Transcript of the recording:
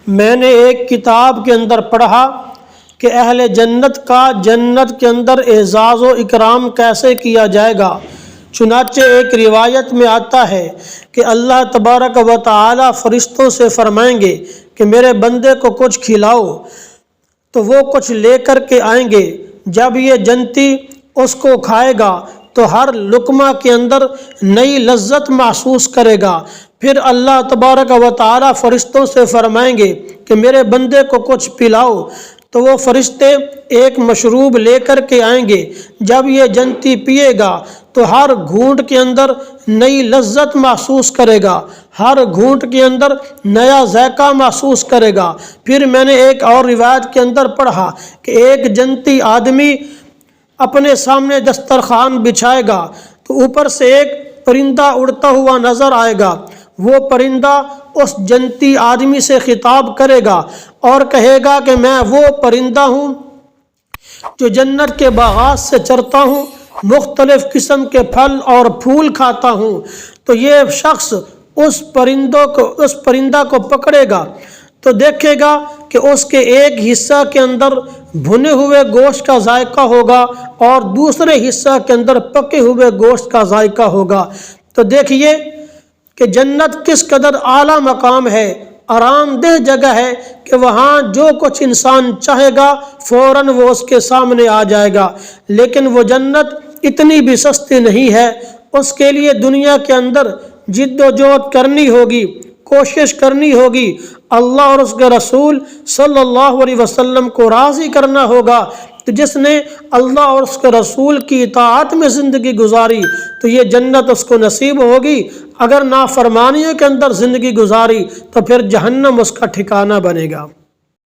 میں نے ایک کتاب کے اندر پڑھا کہ اہل جنت کا جنت کے اندر اعزاز و اکرام کیسے کیا جائے گا۔ چنانچہ ایک روایت میں آتا ہے کہ اللہ تبارک و تعالی فرشتوں سے فرمائیں گے کہ میرے بندے کو کچھ کھلاؤ، تو وہ کچھ لے کر کے آئیں گے۔ جب یہ جنتی اس کو کھائے گا تو ہر لقمہ کے اندر نئی لذت محسوس کرے گا۔ پھر اللہ تبارک و تعالی فرشتوں سے فرمائیں گے کہ میرے بندے کو کچھ پلاؤ، تو وہ فرشتے ایک مشروب لے کر کے آئیں گے۔ جب یہ جنتی پیے گا تو ہر گھونٹ کے اندر نئی لذت محسوس کرے گا، ہر گھونٹ کے اندر نیا ذائقہ محسوس کرے گا۔ پھر میں نے ایک اور روایت کے اندر پڑھا کہ ایک جنتی آدمی اپنے سامنے دسترخوان بچھائے گا تو اوپر سے ایک پرندہ اڑتا ہوا نظر آئے گا۔ وہ پرندہ اس جنتی آدمی سے خطاب کرے گا اور کہے گا کہ میں وہ پرندہ ہوں جو جنت کے باغات سے چرتا ہوں، مختلف قسم کے پھل اور پھول کھاتا ہوں۔ تو یہ شخص اس پرندہ کو پکڑے گا تو دیکھے گا کہ اس کے ایک حصہ کے اندر بھنے ہوئے گوشت کا ذائقہ ہوگا اور دوسرے حصہ کے اندر پکے ہوئے گوشت کا ذائقہ ہوگا۔ تو دیکھیے کہ جنت کس قدر اعلیٰ مقام ہے، آرام دہ جگہ ہے کہ وہاں جو کچھ انسان چاہے گا فوراً وہ اس کے سامنے آ جائے گا۔ لیکن وہ جنت اتنی بھی سستی نہیں ہے، اس کے لیے دنیا کے اندر جد و جہد کرنی ہوگی، کوشش کرنی ہوگی، اللہ اور اس کے رسول صلی اللہ علیہ وسلم کو راضی کرنا ہوگا۔ تو جس نے اللہ اور اس کے رسول کی اطاعت میں زندگی گزاری تو یہ جنت اس کو نصیب ہوگی، اگر نافرمانیوں کے اندر زندگی گزاری تو پھر جہنم اس کا ٹھکانہ بنے گا۔